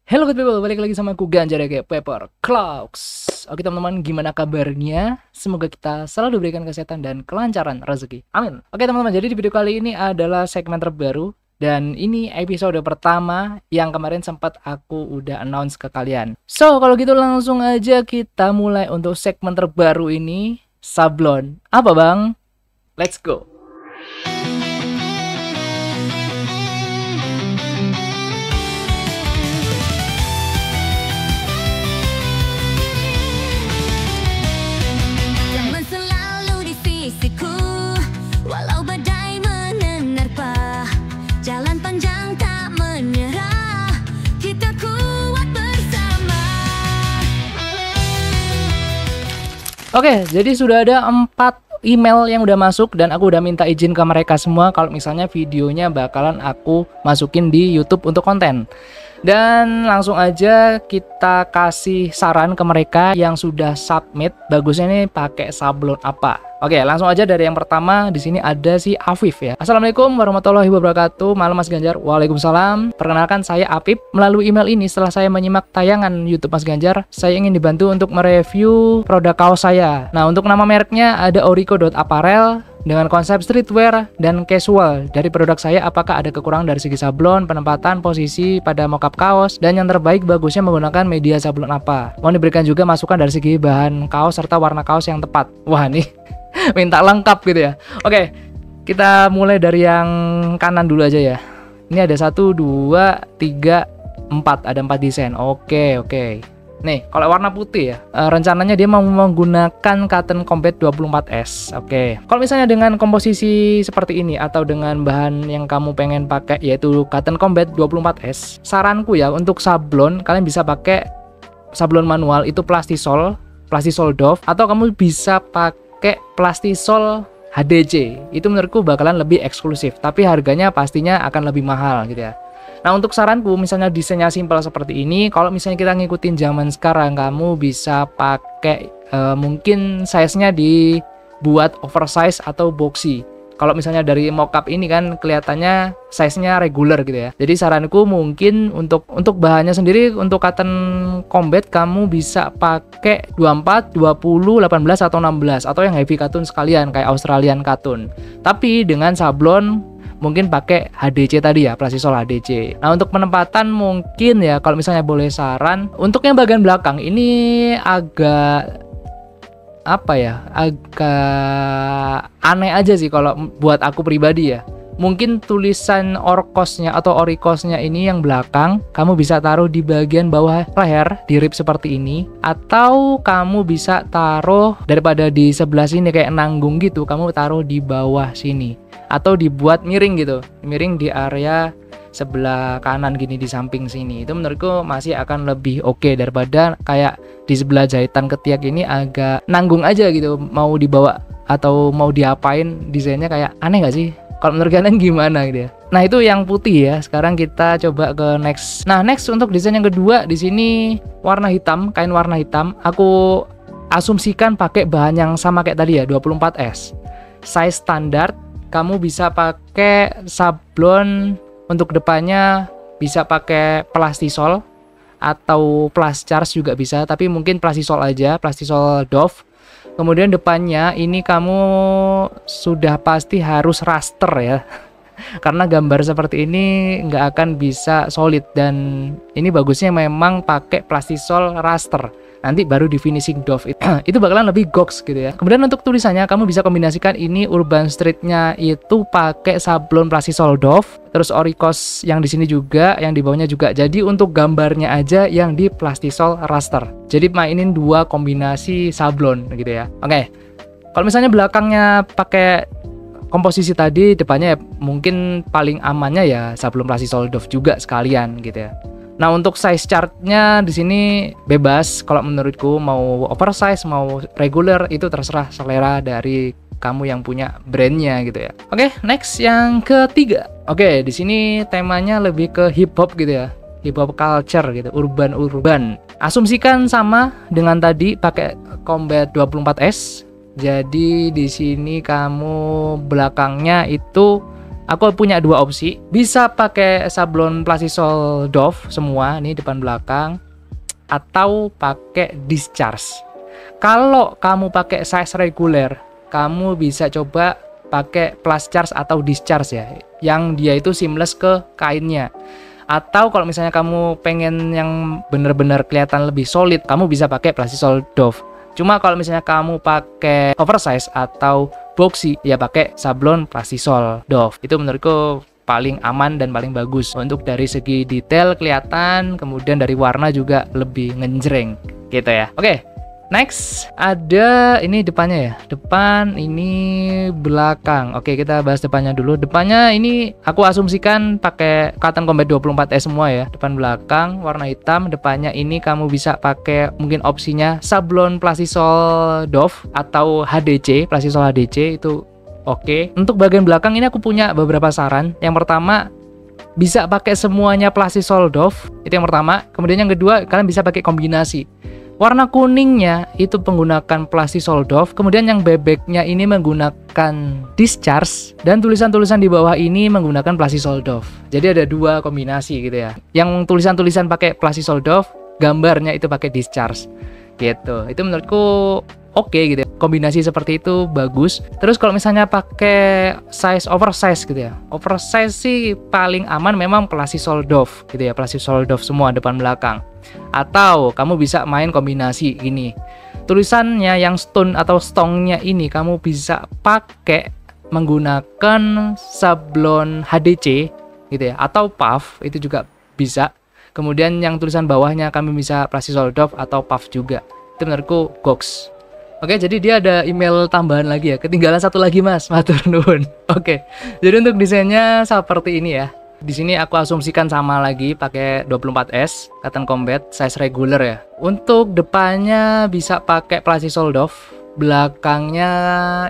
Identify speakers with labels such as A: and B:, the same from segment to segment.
A: Hello good people, balik lagi sama aku Ganjar ya kayak Pepper Clouds. Oke teman-teman, gimana kabarnya? Semoga kita selalu diberikan kesehatan dan kelancaran rezeki. Amin. Oke teman-teman, jadi di video kali ini adalah segmen terbaru. Dan ini episode pertama yang kemarin sempat aku udah announce ke kalian. So, kalau gitu langsung aja kita mulai untuk segmen terbaru ini. Sablon. Apa bang? Let's go.
B: Teman selalu di sisiku, walau badai menerpa. Jalan panjang tak menyerah, kita kuat bersama.
A: Oke, jadi sudah ada 4 email yang udah masuk dan aku udah minta izin ke mereka semua kalau misalnya videonya bakalan aku masukin di YouTube untuk konten. Dan langsung aja kita kasih saran ke mereka yang sudah submit, bagusnya nih pakai sablon apa. Oke, langsung aja dari yang pertama. Di sini ada si Afif ya. Assalamualaikum warahmatullahi wabarakatuh. Malam Mas Ganjar. Waalaikumsalam. Perkenalkan saya Afif. Melalui email ini setelah saya menyimak tayangan YouTube Mas Ganjar, saya ingin dibantu untuk mereview produk kaos saya. Nah, untuk nama mereknya ada Oriko.apparel dengan konsep streetwear dan casual. Dari produk saya, apakah ada kekurangan dari segi sablon, penempatan, posisi pada mockup kaos, dan yang terbaik bagusnya menggunakan media sablon apa? Mohon diberikan juga masukan dari segi bahan kaos serta warna kaos yang tepat. Wah nih, minta lengkap gitu ya. Oke, kita mulai dari yang kanan dulu aja ya. Ini ada 1, 2, 3, 4. Ada 4 desain. Oke. Nih, kalau warna putih ya, rencananya dia mau menggunakan cotton combat 24S. Oke. Kalau misalnya dengan komposisi seperti ini atau dengan bahan yang kamu pengen pakai yaitu cotton combat 24S, saranku ya untuk sablon kalian bisa pakai sablon manual itu Plastisol Dove, atau kamu bisa pakai Plastisol HDC. Itu menurutku bakalan lebih eksklusif, tapi harganya pastinya akan lebih mahal gitu ya. Nah, untuk saranku misalnya desainnya simpel seperti ini, kalau misalnya kita ngikutin zaman sekarang, kamu bisa pakai mungkin size-nya dibuat oversize atau boxy. Kalau misalnya dari mockup ini kan kelihatannya size-nya regular gitu ya. Jadi saranku mungkin untuk bahannya sendiri untuk cotton combat kamu bisa pakai 24, 20, 18 atau 16 atau yang heavy cotton sekalian kayak Australian cotton. Tapi dengan sablon mungkin pakai HDC tadi ya, Plastisol HDC. Nah, untuk penempatan mungkin ya kalau misalnya boleh saran, untuk yang bagian belakang ini agak agak aneh aja sih kalau buat aku pribadi ya. Mungkin tulisan orkosnya atau orikosnya ini yang belakang kamu bisa taruh di bagian bawah leher, di rib seperti ini, atau kamu bisa taruh daripada di sebelah sini kayak nanggung gitu, kamu taruh di bawah sini atau dibuat miring gitu, miring di area sebelah kanan gini di samping sini. Itu menurutku masih akan lebih oke daripada kayak di sebelah jahitan ketiak ini agak nanggung aja gitu, mau dibawa atau mau diapain, desainnya kayak aneh gak sih? Kalau menurut kalian gimana gitu ya? Nah, itu yang putih ya. Sekarang kita coba ke next. Nah, next untuk desain yang kedua di sini warna hitam, kain warna hitam. Aku asumsikan pakai bahan yang sama kayak tadi ya, 24S. Size standar. Kamu bisa pakai sablon untuk depannya bisa pakai Plastisol atau Plus Charge juga bisa, tapi mungkin Plastisol aja, Plastisol Dove. Kemudian depannya ini kamu sudah pasti harus raster ya. Karena gambar seperti ini nggak akan bisa solid, dan ini bagusnya memang pakai Plastisol raster. Nanti baru di finishing Dove itu bakalan lebih goks gitu ya. Kemudian untuk tulisannya kamu bisa kombinasikan ini Urban Street-nya itu pakai sablon Plastisol Dove, terus Orikos yang di sini juga, yang di bawahnya juga. Jadi untuk gambarnya aja yang di Plastisol raster. Jadi mainin 2 kombinasi sablon gitu ya. Oke. Kalau misalnya belakangnya pakai komposisi tadi, depannya ya mungkin paling amannya ya sablon Plastisol Dove juga sekalian gitu ya. Nah, untuk size chartnya di sini bebas. Kalau menurutku mau oversize mau regular itu terserah selera dari kamu yang punya brandnya gitu ya. Oke, next yang ketiga. Oke, di sini temanya lebih ke hip hop gitu ya. Hip hop culture gitu, urban. Asumsikan sama dengan tadi pakai combat 24S. Jadi di sini kamu belakangnya itu Aku punya dua opsi. Bisa pakai sablon Plastisol Doff semua, nih depan belakang, atau pakai discharge. Kalau kamu pakai size reguler, kamu bisa coba pakai plus charge atau discharge ya, yang dia itu seamless ke kainnya. Atau kalau misalnya kamu pengen yang bener-bener kelihatan lebih solid, kamu bisa pakai Plastisol Doff. Cuma kalau misalnya kamu pakai oversize atau boxy, ya pakai sablon Plastisol Doff. Itu menurutku paling aman dan paling bagus untuk dari segi detail kelihatan, kemudian dari warna juga lebih ngenjreng gitu ya. Oke. Next, ada ini depannya ya. Depan, ini belakang. Oke, kita bahas depannya dulu. Depannya ini aku asumsikan pakai Cotton Combat 24S semua ya. Depan belakang warna hitam. Depannya ini kamu bisa pakai mungkin opsinya sablon Plastisol Doff atau HDC, Plastisol HDC itu oke. Untuk bagian belakang ini aku punya beberapa saran. Yang pertama, bisa pakai semuanya Plastisol Doff. Itu yang pertama. Kemudian yang kedua, kalian bisa pakai kombinasi. Warna kuningnya itu menggunakan Plastisol Doff, kemudian yang bebeknya ini menggunakan discharge, dan tulisan-tulisan di bawah ini menggunakan Plastisol Doff. Jadi ada dua kombinasi gitu ya. Yang tulisan-tulisan pakai Plastisol Doff, gambarnya itu pakai discharge gitu. Itu menurutku oke gitu ya. Kombinasi seperti itu bagus. Terus kalau misalnya pakai size oversize gitu ya, oversize sih paling aman memang Plastisol Doff gitu ya, Plastisol Doff semua depan belakang. Atau kamu bisa main kombinasi gini, tulisannya yang stone atau stongnya ini kamu bisa pakai menggunakan sablon HDC gitu ya, atau puff itu juga bisa. Kemudian yang tulisan bawahnya kami bisa Plastisol Doff atau puff juga. Itu menurutku goks. Oke, jadi dia ada email tambahan lagi ya. Ketinggalan satu lagi mas, matur nuwun. Oke, jadi untuk desainnya seperti ini ya. Di sini aku asumsikan sama lagi pakai 24S Cotton Combat size regular ya. Untuk depannya bisa pakai Plastisol Doff, belakangnya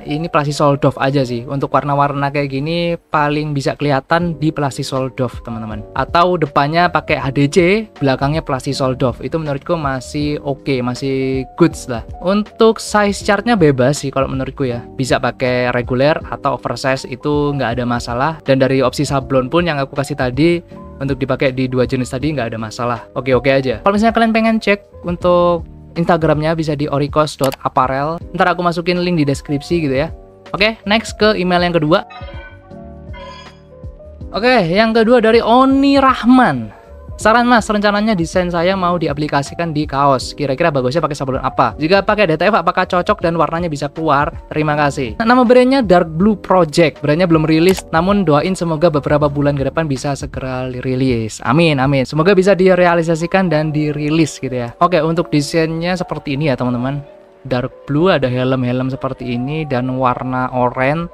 A: ini Plastisol Doff aja sih. Untuk warna-warna kayak gini paling bisa kelihatan di Plastisol Doff teman-teman. Atau depannya pakai HDC, belakangnya Plastisol Doff. Itu menurutku masih oke, masih goods lah. Untuk size chartnya bebas sih kalau menurutku ya. Bisa pakai reguler atau oversize, itu nggak ada masalah. Dan dari opsi sablon pun yang aku kasih tadi untuk dipakai di dua jenis tadi nggak ada masalah. Oke-oke aja. Kalau misalnya kalian pengen cek untuk Instagramnya bisa di orikos.apparel. Ntar aku masukin link di deskripsi gitu ya. Oke, next ke email yang kedua. Oke, yang kedua dari Oni Rahman. Saran mas, rencananya desain saya mau diaplikasikan di kaos. Kira-kira bagusnya pakai sablon apa? Jika pakai DTF apakah cocok dan warnanya bisa keluar? Terima kasih. Nama brandnya Dark Blue Project. Brandnya belum rilis, namun doain semoga beberapa bulan ke depan bisa segera rilis. Amin, amin. Semoga bisa direalisasikan dan dirilis gitu ya. Oke, untuk desainnya seperti ini ya teman-teman. Dark Blue, ada helm-helm seperti ini dan warna oranye.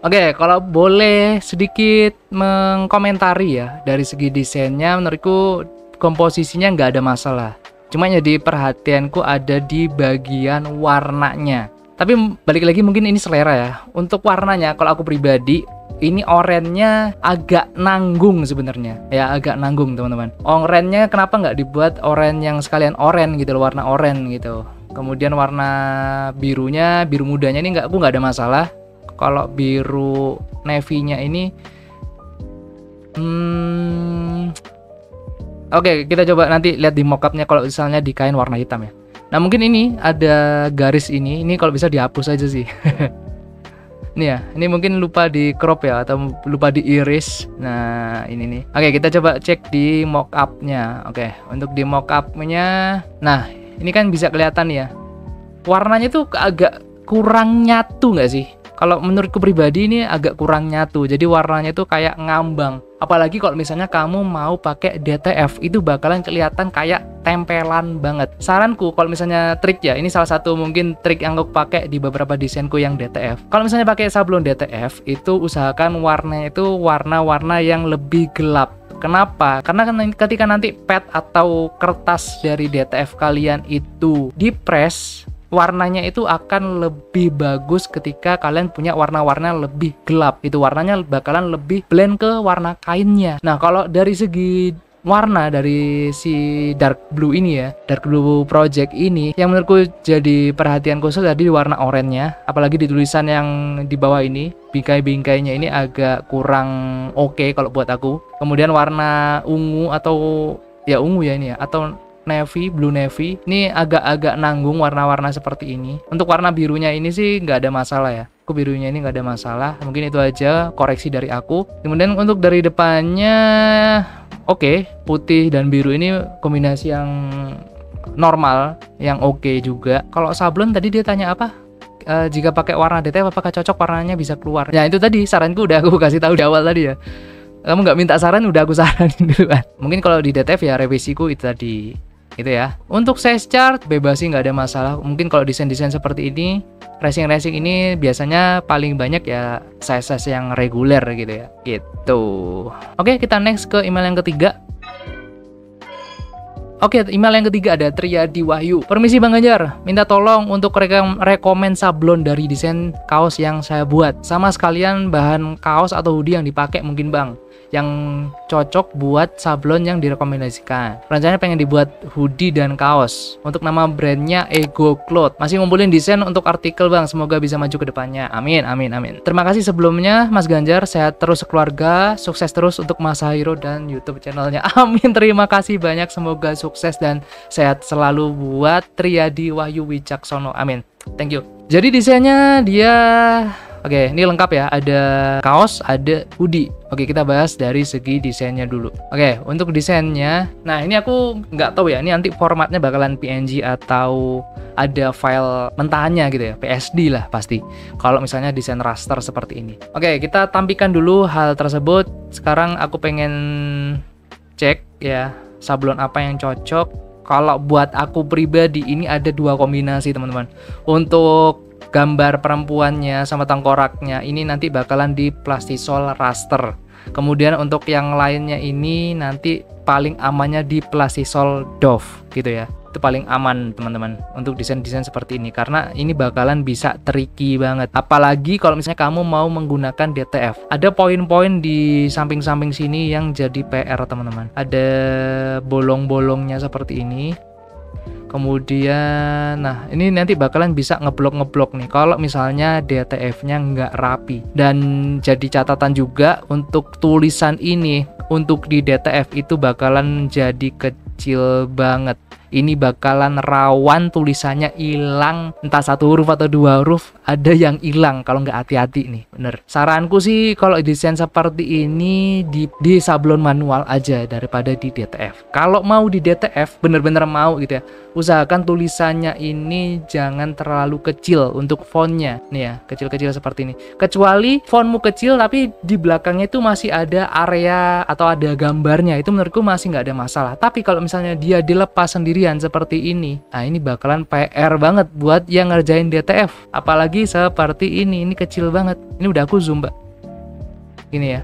A: Oke, kalau boleh sedikit mengkomentari ya, dari segi desainnya menurutku komposisinya nggak ada masalah. Cuma jadi perhatianku ada di bagian warnanya. Tapi balik lagi mungkin ini selera ya. Untuk warnanya kalau aku pribadi, ini oranye-nya agak nanggung sebenarnya. Ya agak nanggung teman-teman. Oranye-nya kenapa nggak dibuat oranye yang sekalian oranye gitu loh, warna oranye gitu. Kemudian warna birunya, biru mudanya ini aku nggak ada masalah. Kalau biru navy-nya ini oke, kita coba nanti lihat di mockupnya kalau misalnya di kain warna hitam ya. Nah mungkin ini ada garis ini kalau bisa dihapus aja sih. Ini ya, ini mungkin lupa di crop ya, atau lupa di iris. Nah ini nih. Oke, kita coba cek di mockupnya. Oke, untuk di mockupnya, nah ini kan bisa kelihatan ya, warnanya tuh agak kurang nyatu nggak sih? Kalau menurutku pribadi ini agak kurang nyatu, jadi warnanya tuh kayak ngambang. Apalagi kalau misalnya kamu mau pakai DTF, itu bakalan kelihatan kayak tempelan banget. Saranku kalau misalnya trik ya, ini salah satu mungkin trik yang aku pakai di beberapa desainku yang DTF. Kalau misalnya pakai sablon DTF, itu usahakan warnanya itu warna-warna yang lebih gelap. Kenapa? Karena ketika nanti pad atau kertas dari DTF kalian itu dipres, warnanya itu akan lebih bagus ketika kalian punya warna-warna lebih gelap. Itu warnanya bakalan lebih blend ke warna kainnya. Nah, kalau dari segi warna dari si dark blue ini ya, dark blue project ini yang menurutku jadi perhatian khusus tadi warna oranye-nya, apalagi di tulisan yang di bawah ini, bingkai-bingkainya ini agak kurang oke kalau buat aku. Kemudian warna ungu atau ya ungu ya ini ya, atau navy, blue navy ini agak-agak nanggung warna-warna seperti ini. Untuk warna birunya ini sih nggak ada masalah ya, aku birunya ini nggak ada masalah. Mungkin itu aja koreksi dari aku. Kemudian untuk dari depannya oke, putih dan biru ini kombinasi yang normal, yang oke juga. Kalau sablon tadi dia tanya apa? Jika pakai warna DTF apakah cocok warnanya bisa keluar? Ya itu tadi saranku udah aku kasih tahu di awal tadi ya. Kamu nggak minta saran, udah aku saranin duluan. Mungkin kalau di DTF ya revisiku itu tadi. Gitu ya. Untuk size chart bebas sih, nggak ada masalah. Mungkin kalau desain-desain seperti ini, racing ini biasanya paling banyak ya size-size yang reguler gitu ya. Gitu. Oke, kita next ke email yang ketiga. Oke, email yang ketiga ada Triadi Wahyu. Permisi Bang Ganjar, minta tolong untuk rekomen sablon dari desain kaos yang saya buat. Sama sekalian bahan kaos atau hoodie yang dipakai mungkin Bang, yang cocok buat sablon yang direkomendasikan. Rencananya pengen dibuat hoodie dan kaos. Untuk nama brandnya Ego Cloth. Masih ngumpulin desain untuk artikel Bang, semoga bisa maju ke depannya. Amin, amin, amin. Terima kasih sebelumnya Mas Ganjar, sehat terus sekeluarga, sukses terus untuk Mas Hairo dan YouTube channelnya. Amin, terima kasih banyak, semoga sukses dan sehat selalu buat Triadi Wahyu Wicaksono. Amin, thank you. Jadi desainnya dia oke, ini lengkap ya, ada kaos, ada hoodie. Oke, kita bahas dari segi desainnya dulu. Oke, untuk desainnya, nah ini aku nggak tahu ya, ini nanti formatnya bakalan PNG atau ada file mentahannya gitu ya, PSD lah pasti. Kalau misalnya desain raster seperti ini. Oke, kita tampilkan dulu hal tersebut. Sekarang aku pengen cek ya, sablon apa yang cocok. Kalau buat aku pribadi ini ada dua kombinasi teman-teman. Untuk gambar perempuannya sama tengkoraknya ini nanti bakalan di plastisol raster. Kemudian untuk yang lainnya ini nanti paling amannya di plastisol doff gitu ya. Itu paling aman teman-teman untuk desain-desain seperti ini, karena ini bakalan bisa tricky banget. Apalagi kalau misalnya kamu mau menggunakan DTF. Ada poin-poin di samping-samping sini yang jadi PR teman-teman. Ada bolong-bolongnya seperti ini. Kemudian, nah ini nanti bakalan bisa ngeblok nih kalau misalnya DTF-nya nggak rapi. Dan jadi catatan juga untuk tulisan ini, untuk di DTF itu bakalan jadi kecil banget. Ini bakalan rawan tulisannya hilang, entah satu huruf atau dua huruf, ada yang hilang kalau nggak hati-hati nih, bener. Saranku sih kalau desain seperti ini di sablon manual aja daripada di DTF. Kalau mau di DTF, bener-bener mau gitu ya, usahakan tulisannya ini jangan terlalu kecil untuk fontnya, nih ya, kecil-kecil seperti ini. Kecuali fontmu kecil tapi di belakangnya itu masih ada area atau ada gambarnya, itu menurutku masih nggak ada masalah. Tapi kalau misalnya dia dilepas sendiri seperti ini, nah ini bakalan PR banget buat yang ngerjain DTF, apalagi seperti ini kecil banget. Ini udah aku zoom mbak, ini ya.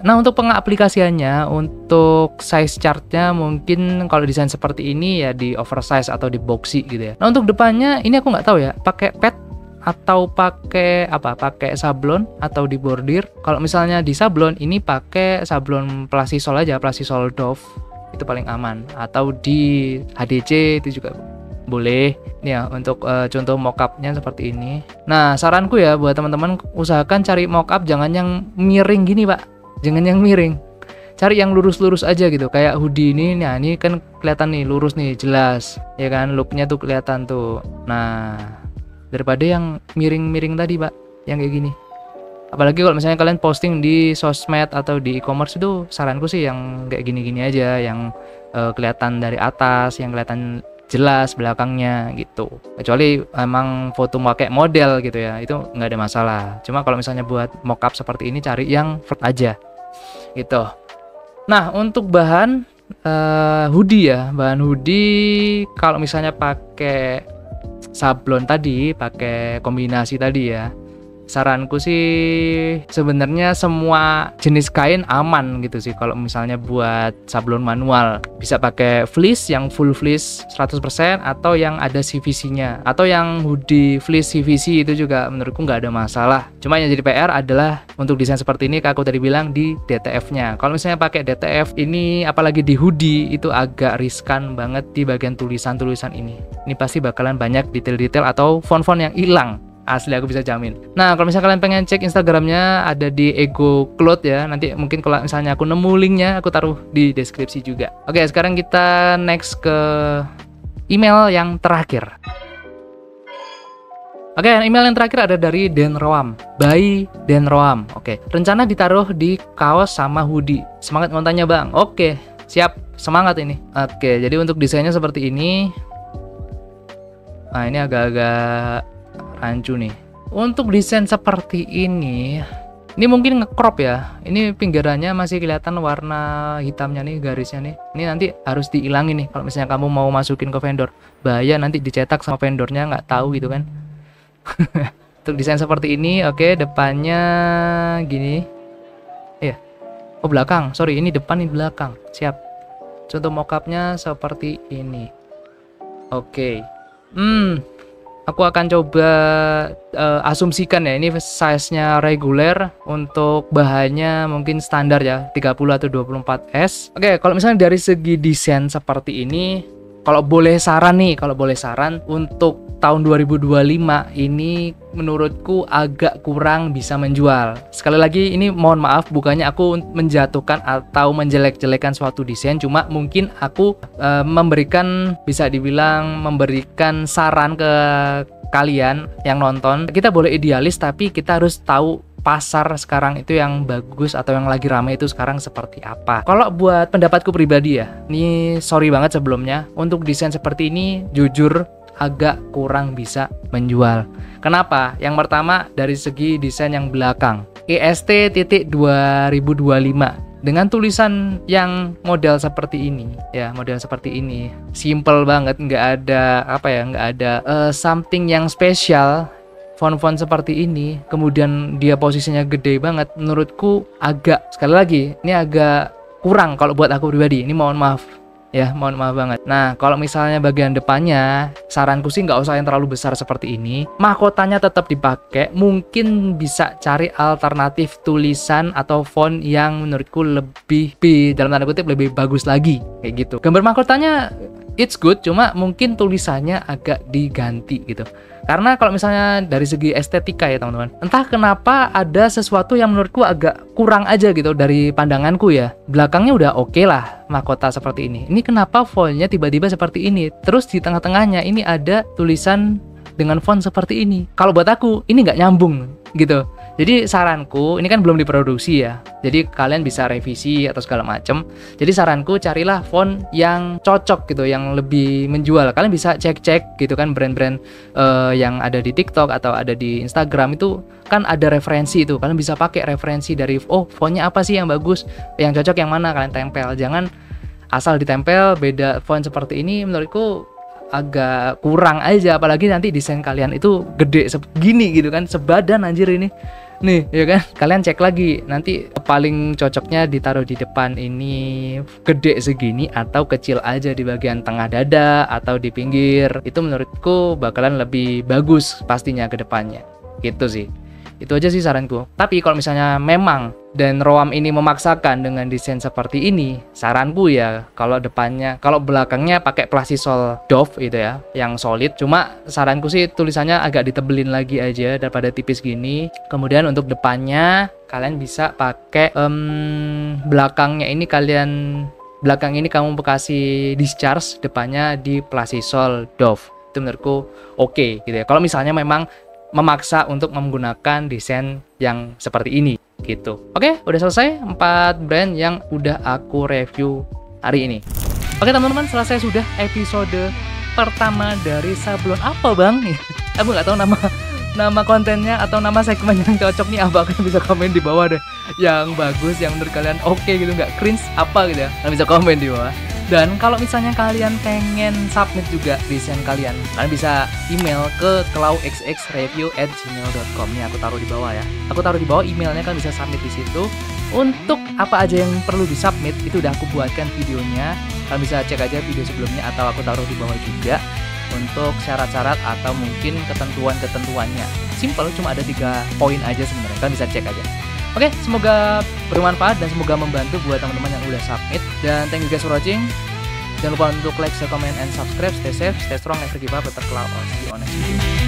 A: Nah untuk pengaplikasiannya, untuk size chartnya mungkin kalau desain seperti ini ya di oversize atau di boxy gitu ya. Nah untuk depannya ini aku nggak tahu ya, pakai pad atau pakai apa, pakai sablon atau di bordir. Kalau misalnya di sablon ini pakai sablon plastisol aja, plastisol doff, itu paling aman, atau di HDC itu juga boleh. Ini ya untuk contoh mockupnya seperti ini. Nah saranku ya buat teman-teman, usahakan cari mockup jangan yang miring gini pak, jangan yang miring, cari yang lurus-lurus aja gitu, kayak hoodie ini. Nah ini kan kelihatan nih lurus nih, jelas ya kan, looknya tuh kelihatan tuh. Nah daripada yang miring-miring tadi pak, yang kayak gini. Apalagi kalau misalnya kalian posting di sosmed atau di e-commerce, itu saranku sih yang kayak gini-gini aja, yang kelihatan dari atas, yang kelihatan jelas belakangnya gitu. Kecuali emang foto pakai model gitu ya, itu nggak ada masalah. Cuma kalau misalnya buat mockup seperti ini, cari yang flat aja gitu. Nah untuk bahan hoodie ya, bahan hoodie kalau misalnya pakai sablon tadi, pakai kombinasi tadi ya, saranku sih sebenarnya semua jenis kain aman gitu sih. Kalau misalnya buat sablon manual bisa pakai fleece yang full fleece 100% atau yang ada CVC-nya, atau yang hoodie fleece CVC itu juga menurutku nggak ada masalah. Cuma yang jadi PR adalah untuk desain seperti ini, kayak aku tadi bilang, di DTF-nya. Kalau misalnya pakai DTF ini, apalagi di hoodie, itu agak riskan banget di bagian tulisan-tulisan ini. Ini pasti bakalan banyak detail-detail atau font-font yang hilang. Asli, aku bisa jamin. Nah, kalau misalnya kalian pengen cek Instagramnya, ada di Ego Cloth ya. Nanti mungkin kalau misalnya aku nemu linknya, aku taruh di deskripsi juga. Oke, sekarang kita next ke email yang terakhir. Oke, email yang terakhir ada dari Den Roam, by Den Roam. Oke, rencana ditaruh di kaos sama hoodie. Semangat kontennya bang. Oke, siap, semangat ini. Oke, jadi untuk desainnya seperti ini. Nah, ini agak-agak rancu nih. Untuk desain seperti ini mungkin nge-crop ya. Ini pinggirannya masih kelihatan warna hitamnya nih, garisnya nih. Ini nanti harus dihilangin nih kalau misalnya kamu mau masukin ke vendor. Bahaya nanti dicetak sama vendornya, nggak tahu gitu kan. Untuk desain seperti ini, oke, depannya gini. Iya. Oh, belakang. Sorry, ini depan, ini belakang. Siap. Contoh mockupnya seperti ini. Oke. Aku akan coba asumsikan ya, ini size-nya reguler, untuk bahannya mungkin standar ya, 30 atau 24S. Oke, kalau misalnya dari segi desain seperti ini, kalau boleh saran untuk tahun 2025 ini menurutku agak kurang bisa menjual. Sekali lagi ini mohon maaf, bukannya aku menjatuhkan atau menjelek-jelekan suatu desain, cuma mungkin aku bisa dibilang memberikan saran ke kalian yang nonton. Kita boleh idealis, tapi kita harus tahu pasar sekarang itu yang bagus atau yang lagi ramai itu sekarang seperti apa. Kalau buat pendapatku pribadi ya, ini sorry banget sebelumnya, untuk desain seperti ini jujur agak kurang bisa menjual. Kenapa? Yang pertama dari segi desain yang belakang, EST.2025 dengan tulisan yang model seperti ini ya, model seperti ini, simple banget, nggak ada something yang spesial. Font-font seperti ini, kemudian dia posisinya gede banget, menurutku sekali lagi ini agak kurang kalau buat aku pribadi. Ini mohon maaf ya, mohon maaf banget. Nah, kalau misalnya bagian depannya, saranku sih nggak usah yang terlalu besar seperti ini. Mahkotanya tetap dipakai, mungkin bisa cari alternatif tulisan atau font yang menurutku lebih dalam tanda kutip lebih bagus lagi, kayak gitu. Gambar mahkotanya it's good, cuma mungkin tulisannya agak diganti gitu. Karena kalau misalnya dari segi estetika ya teman-teman, entah kenapa ada sesuatu yang menurutku agak kurang aja gitu dari pandanganku ya. Belakangnya udah oke lah mahkota seperti ini. Ini kenapa fontnya tiba-tiba seperti ini? Terus di tengah-tengahnya ini ada tulisan dengan font seperti ini. Kalau buat aku ini nggak nyambung gitu. Jadi saranku, ini kan belum diproduksi ya, jadi kalian bisa revisi atau segala macem. Jadi saranku carilah font yang cocok gitu, yang lebih menjual. Kalian bisa cek-cek gitu kan brand-brand yang ada di TikTok atau ada di Instagram, itu kan ada referensi itu. Kalian bisa pakai referensi dari fontnya apa sih yang bagus, yang cocok yang mana, kalian tempel. Jangan asal ditempel beda font seperti ini, menurutku agak kurang aja. Apalagi nanti desain kalian itu gede segini gitu kan, sebadan anjir ini nih ya kan. Kalian cek lagi nanti paling cocoknya ditaruh di depan ini gede segini atau kecil aja di bagian tengah dada atau di pinggir. Itu menurutku bakalan lebih bagus pastinya ke depannya gitu sih. Itu aja sih saranku. Tapi kalau misalnya memang Dan Roam ini memaksakan dengan desain seperti ini, saranku ya kalau belakangnya pakai plastisol doff gitu ya, yang solid. Cuma saranku sih tulisannya agak ditebelin lagi aja daripada tipis gini. Kemudian untuk depannya kalian bisa pakai belakang ini kamu kasih discharge, depannya di plastisol doff. Itu menurutku oke gitu ya. Kalau misalnya memang memaksa untuk menggunakan desain yang seperti ini gitu. Oke, udah selesai 4 brand yang udah aku review hari ini. Oke teman-teman, selesai sudah episode pertama dari sablon apa bang? Aku nggak tahu nama kontennya atau nama segmen yang cocok nih apa. Kalian bisa komen di bawah deh, yang bagus, yang menurut kalian oke gitu, nggak cringe apa gitu ya. Kalian bisa komen di bawah. Dan kalau misalnya kalian pengen submit juga desain kalian bisa email ke klauxxreview@gmail.com. Nih aku taruh di bawah ya. Aku taruh di bawah emailnya, kalian bisa submit di situ. Untuk apa aja yang perlu disubmit itu udah aku buatkan videonya. Kalian bisa cek aja video sebelumnya atau aku taruh di bawah juga untuk syarat-syarat atau mungkin ketentuan-ketentuannya. Simple, cuma ada 3 poin aja sebenarnya. Kalian bisa cek aja. Oke, semoga bermanfaat dan semoga membantu buat teman-teman yang udah submit. Dan thank you guys for watching. Jangan lupa untuk like, share, comment, and subscribe. Stay safe, stay strong, never give up, better cloud. See you on next video.